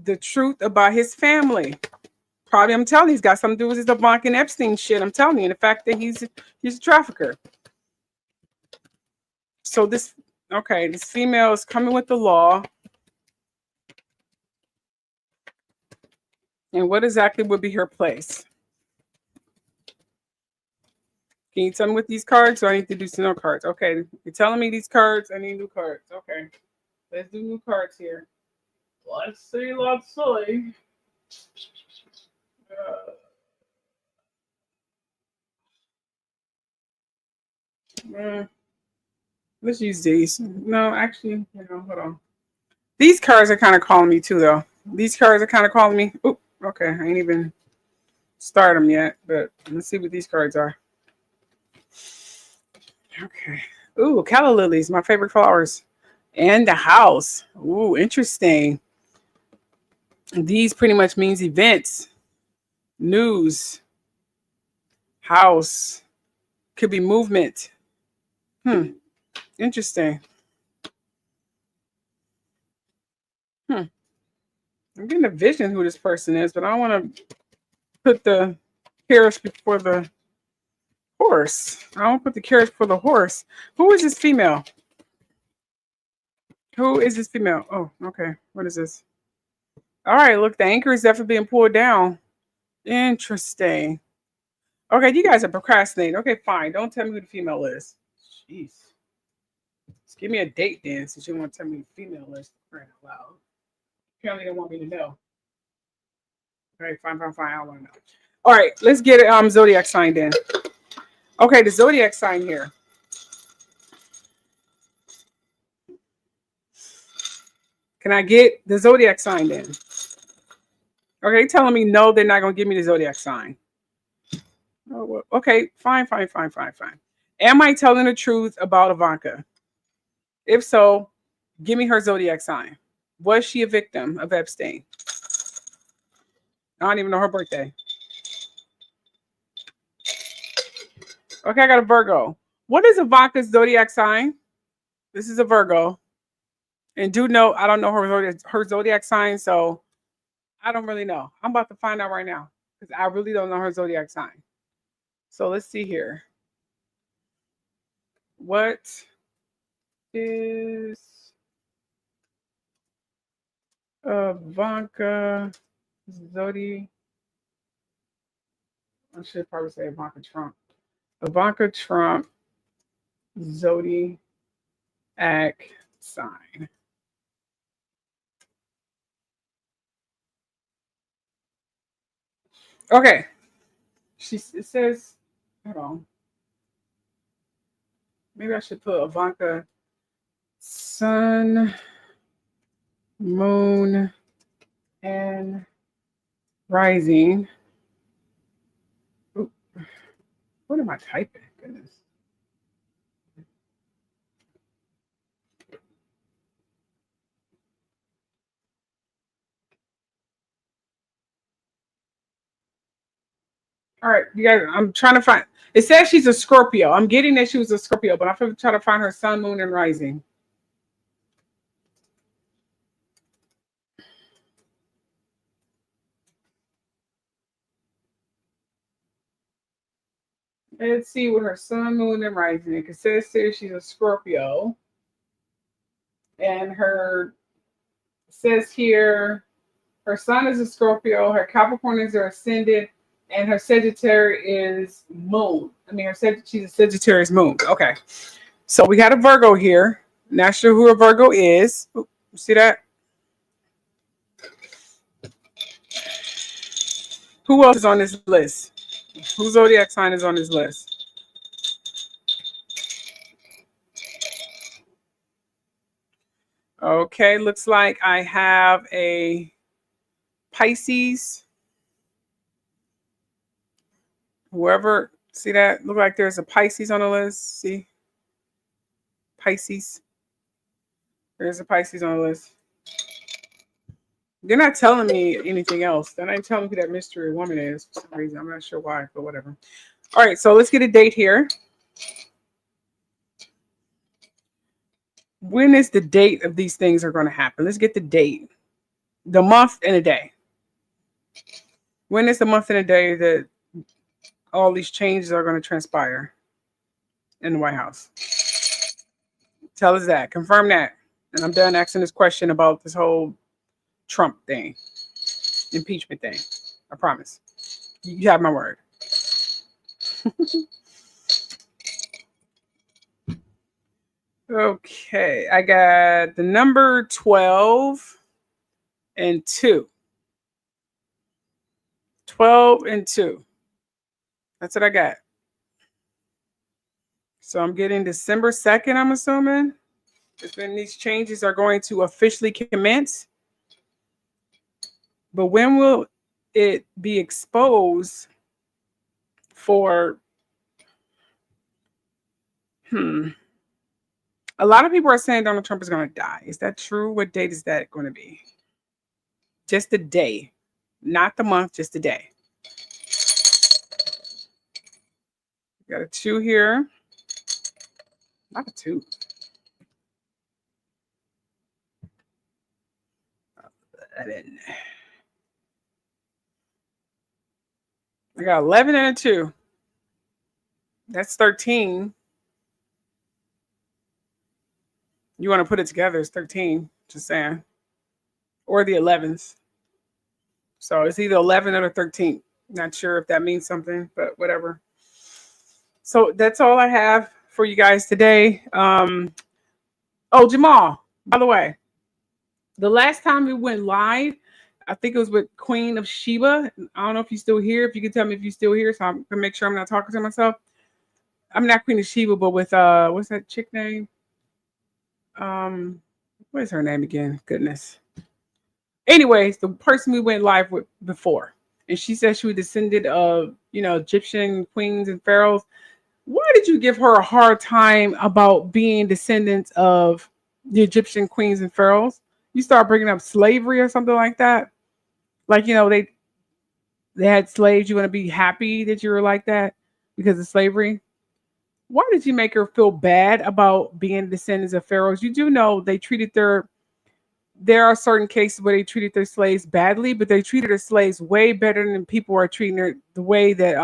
The truth about his family. Probably, I'm telling you, he's got something to do with this Ivanka and Epstein shit. I'm telling you, and the fact that he's a trafficker. So this, okay, this female is coming with the law. And what exactly would be her place? Can you tell me with these cards, or I need to do some new cards? Okay, you're telling me these cards. I need new cards. Okay, let's do new cards here. Let's see. Let's use these. No, actually, hold on. These cards are kind of calling me too, though. These cards are kind of calling me. Oh, okay. I ain't even start them yet, but let's see what these cards are. Okay. Ooh, calla lilies, my favorite flowers. And the house. Ooh, interesting. These pretty much means events, news, house, could be movement. Interesting. I'm getting a vision who this person is, but I want to put the carriage before the horse. I want to put the carriage before the horse. Who is this female? Who is this female? Oh, okay. What is this? All right, look, the anchor is definitely being pulled down. Interesting. Okay, you guys are procrastinating. Okay, fine. Don't tell me who the female is. Jeez. Just give me a date then, since you want to tell me who the female is. Crying out loud. Apparently, they want me to know. Okay, fine. I don't want to know. All right, let's get it. Zodiac sign in. Okay, the zodiac sign here. Can I get the zodiac sign in? Okay, telling me no, they're not going to give me the zodiac sign. Oh, well, okay, fine. Am I telling the truth about Ivanka? If so, give me her zodiac sign. Was she a victim of Epstein? I don't even know her birthday. Okay, I got a Virgo. What is Ivanka's zodiac sign? This is a Virgo. And do know, I don't know her zodiac sign, so I don't really know. I'm about to find out right now because I really don't know her zodiac sign. So let's see here. What is Ivanka zodiac? I should probably say Ivanka Trump. Ivanka Trump zodiac sign. Okay. It says, hold on. Maybe I should put Ivanka sun, moon, and rising. Ooh, what am I typing? Goodness. All right, you guys, I'm trying to find. It says she's a Scorpio. I'm getting that she was a Scorpio, but I'm trying to find her sun, moon, and rising. Let's see what her sun, moon, and rising. It says here she's a Scorpio, and her says here her sun is a Scorpio, her Capricorn is her ascendant, and her Sagittarius is moon. I mean, she's a Sagittarius moon. Okay, so we got a Virgo here. Not sure who a Virgo is. Ooh, see that? Who else is on this list? Whose zodiac sign is on this list? Okay, looks like I have a Pisces. Whoever, see that? Look like there's a Pisces on the list. See? Pisces. There's a Pisces on the list. They're not telling me anything else. They're not telling me who that mystery woman is for some reason. I'm not sure why, but whatever. All right, so let's get a date here. When is the date of these things are going to happen? Let's get the date. The month and a day. When is the month and a day that all these changes are going to transpire in the White House? Tell us that. Confirm that. And I'm done asking this question about this whole Trump thing, impeachment thing. I promise. You have my word. Okay, I got the number 12 and 2. 12 and 2. That's what I got. So I'm getting December 2nd, I'm assuming. Is when these changes are going to officially commence. But when will it be exposed for? A lot of people are saying Donald Trump is going to die. Is that true? What date is that going to be? Just the day, not the month, just the day. Got a 2 here. Not a 2. I got 11 and a 2. That's 13. You want to put it together, it's 13. Just saying. Or the 11th. So it's either 11 or the 13th. Not sure if that means something, but whatever. So that's all I have for you guys today. Oh, Jamal, by the way, the last time we went live, I think it was with Queen of Sheba. I don't know if you're still here. If you can tell me if you're still here, so I'm gonna make sure I'm not talking to myself. I'm not Queen of Sheba, but with what's that chick name? What is her name again? Goodness. Anyways, the person we went live with before, and she said she was descended of, Egyptian queens and pharaohs. Why did you give her a hard time about being descendants of the Egyptian queens and pharaohs? You start bringing up slavery or something like that. Like, they had slaves. You want to be happy that you were like that because of slavery? why did you make her feel bad about being descendants of pharaohs? You do know they treated there are certain cases where they treated their slaves badly, but they treated their slaves way better than people are treating the way that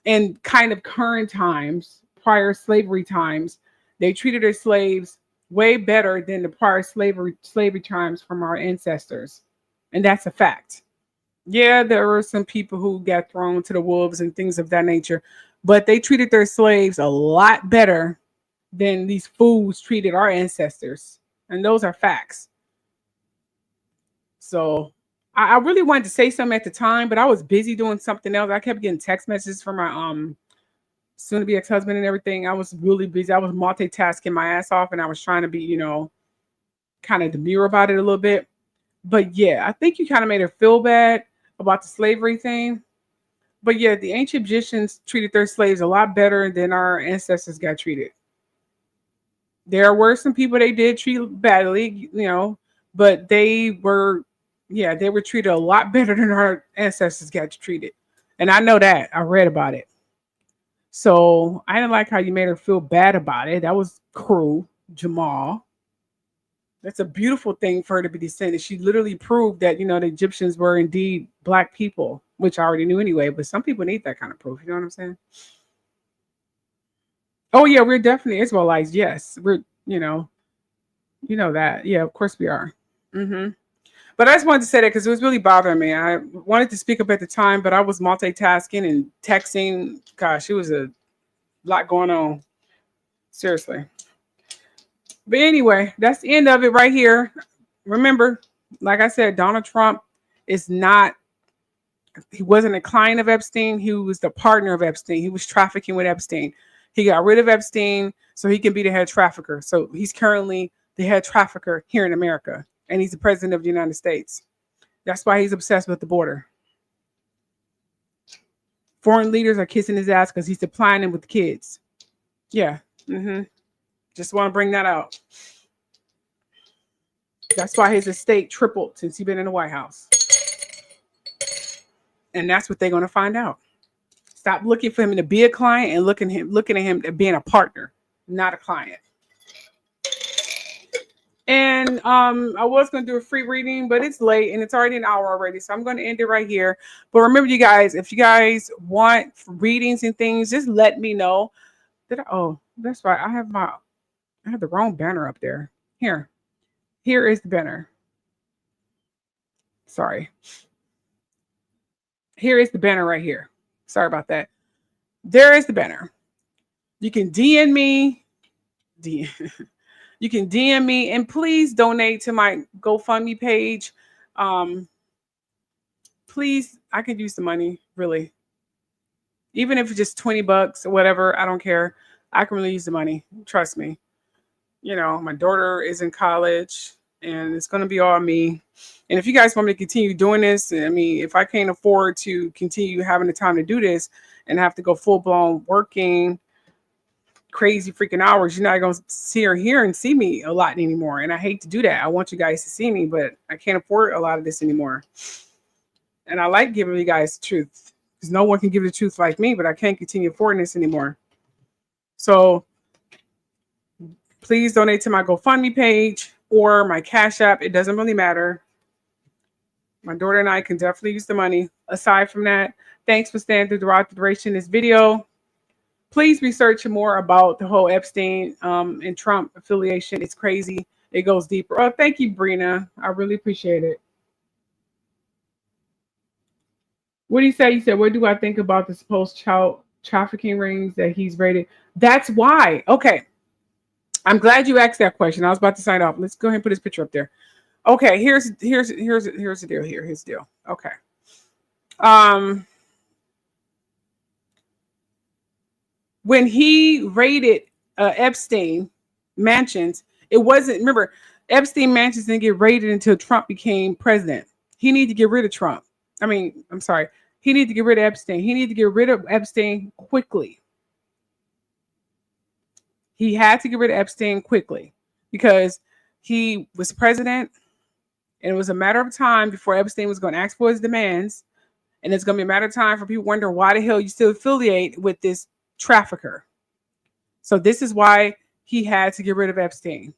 in kind of current times, prior slavery times, they treated their slaves way better than the prior slavery times from our ancestors. And that's a fact. Yeah, there were some people who got thrown to the wolves and things of that nature, but they treated their slaves a lot better than these fools treated our ancestors. And those are facts. So I really wanted to say something at the time, but I was busy doing something else. I kept getting text messages from my soon to be ex-husband and everything. I was really busy. I was multitasking my ass off, and I was trying to be, kind of demure about it a little bit. But yeah, I think you kind of made her feel bad about the slavery thing. But yeah, the ancient Egyptians treated their slaves a lot better than our ancestors got treated. There were some people they did treat badly, but they were treated a lot better than our ancestors got treated. And I know that. I read about it. So I didn't like how you made her feel bad about it. That was cruel, Jamal. That's a beautiful thing for her to be descended. She literally proved that, the Egyptians were indeed black people, which I already knew anyway, but some people need that kind of proof. You know what I'm saying? Oh yeah, we're definitely Israelites. Yes. We're, that. Yeah, of course we are. But I just wanted to say that because it was really bothering me. I wanted to speak up at the time, but I was multitasking and texting. Gosh, it was a lot going on. Seriously. But anyway, that's the end of it right here. Remember, like I said, Donald Trump he wasn't a client of Epstein. He was the partner of Epstein. He was trafficking with Epstein. He got rid of Epstein so he can be the head trafficker. So he's currently the head trafficker here in America. And he's the president of the United States. That's why he's obsessed with the border. Foreign leaders are kissing his ass because he's supplying them with kids. Yeah. Just want to bring that out. That's why his estate tripled since he's been in the White House. And that's what they're going to find out. Stop looking for him to be a client and looking at him as being a partner, not a client. And I was going to do a free reading, but it's late and it's already an hour already. So I'm going to end it right here. But remember, you guys, if you guys want readings and things, just let me know. Oh, that's right. I have the wrong banner up there. Here is the banner. Sorry. Here is the banner right here. Sorry about that. There is the banner. You can DM me. You can DM me and please donate to my GoFundMe page. Please, I could use the money, really. Even if it's just $20 or whatever, I don't care. I can really use the money. Trust me. My daughter is in college and it's going to be all me. And if you guys want me to continue doing this, if I can't afford to continue having the time to do this and have to go full blown working crazy freaking hours, you're not going to see or hear and see me a lot anymore. And I hate to do that. I want you guys to see me, but I can't afford a lot of this anymore. And I like giving you guys the truth because no one can give the truth like me, but I can't continue affording this anymore. So please donate to my GoFundMe page or my Cashapp. It doesn't really matter. My daughter and I can definitely use the money. Aside from that, thanks for staying through the duration of this video. Please research more about the whole Epstein and Trump affiliation. It's crazy. It goes deeper. Oh, thank you, Brina. I really appreciate it. What do you say? You said, what do I think about the supposed child trafficking rings that he's rated? That's why. Okay. I'm glad you asked that question. I was about to sign off. Let's go ahead and put his picture up there. Okay, here's the deal here. Here's the deal. Okay. When he raided Epstein mansions, it wasn't, remember, Epstein mansions didn't get raided until Trump became president. He needed to get rid of Trump. He needed to get rid of Epstein. He needed to get rid of Epstein quickly. He had to get rid of Epstein quickly because he was president and it was a matter of time before Epstein was going to ask for his demands. And it's going to be a matter of time for people wondering why the hell you still affiliate with this trafficker. So this is why he had to get rid of Epstein.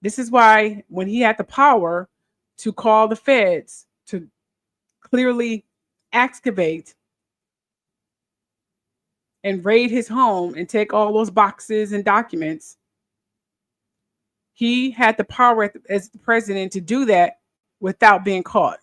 This is why when he had the power to call the feds to clearly excavate and raid his home and take all those boxes and documents, he had the power as the president to do that without being caught.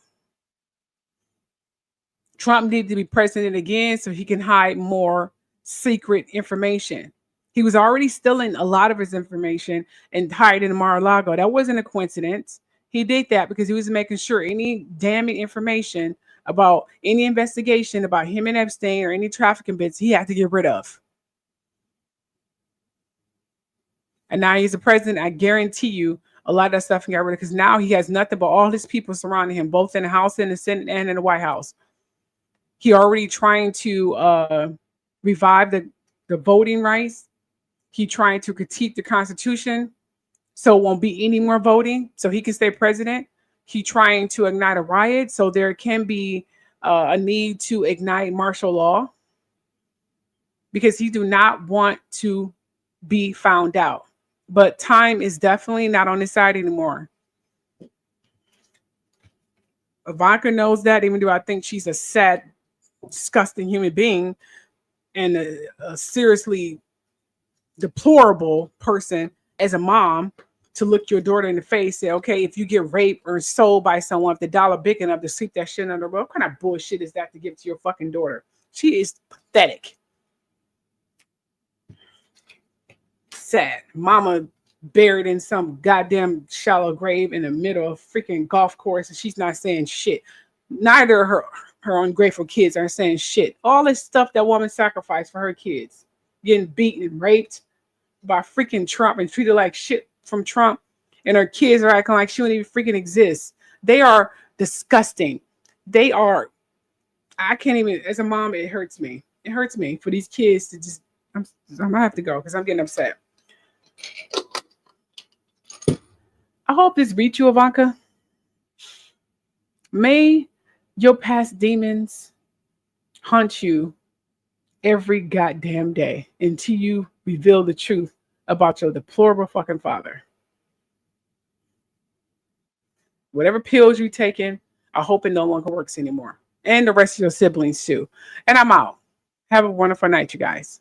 Trump needed to be president again so he can hide more secret information. He was already stealing a lot of his information and hiding in Mar-a-Lago. That wasn't a coincidence. He did that because he was making sure any damning information about any investigation about him and Epstein or any trafficking bits, he had to get rid of. And now he's the president. I guarantee you a lot of that stuff he got rid of because now he has nothing but all his people surrounding him, both in the House, in the Senate, and in the White House. He already trying to revive the voting rights. He trying to critique the Constitution so it won't be any more voting so he can stay president. He trying to ignite a riot so there can be a need to ignite martial law because he do not want to be found out. But time is definitely not on his side anymore. Ivanka knows that, even though I think she's a sad, disgusting human being and a seriously deplorable person as a mom to look your daughter in the face, say, okay, if you get raped or sold by someone, if the dollar big enough to sweep that shit under the rug, what kind of bullshit is that to give to your fucking daughter? She is pathetic. Sad. Mama buried in some goddamn shallow grave in the middle of a freaking golf course and she's not saying shit. Neither her ungrateful kids are saying shit. All this stuff that woman sacrificed for her kids, getting beaten and raped by freaking Trump and treated like shit from Trump, and her kids are acting like she wouldn't even freaking exist. They are disgusting. They are, I can't even, as a mom, it hurts me. It hurts me for these kids to just, I'm gonna have to go because I'm getting upset. I hope this reached you, Ivanka. May your past demons haunt you every goddamn day until you reveal the truth about your deplorable fucking father. Whatever pills you're taking, I hope it no longer works anymore. And the rest of your siblings too. And I'm out. Have a wonderful night, you guys.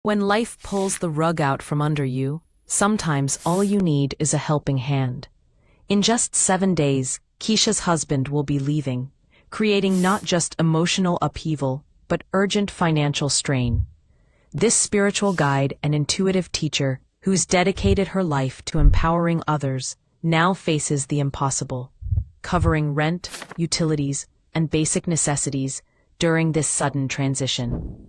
When life pulls the rug out from under you, sometimes all you need is a helping hand. In just 7 days, Keisha's husband will be leaving, creating not just emotional upheaval, but urgent financial strain. This spiritual guide and intuitive teacher, who's dedicated her life to empowering others, now faces the impossible, covering rent, utilities, and basic necessities during this sudden transition.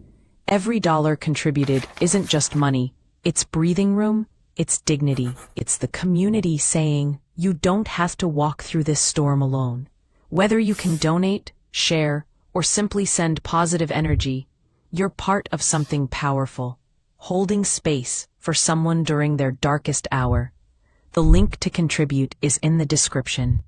Every dollar contributed isn't just money, it's breathing room, it's dignity, it's the community saying, you don't have to walk through this storm alone. Whether you can donate, share, or simply send positive energy, you're part of something powerful, holding space for someone during their darkest hour. The link to contribute is in the description.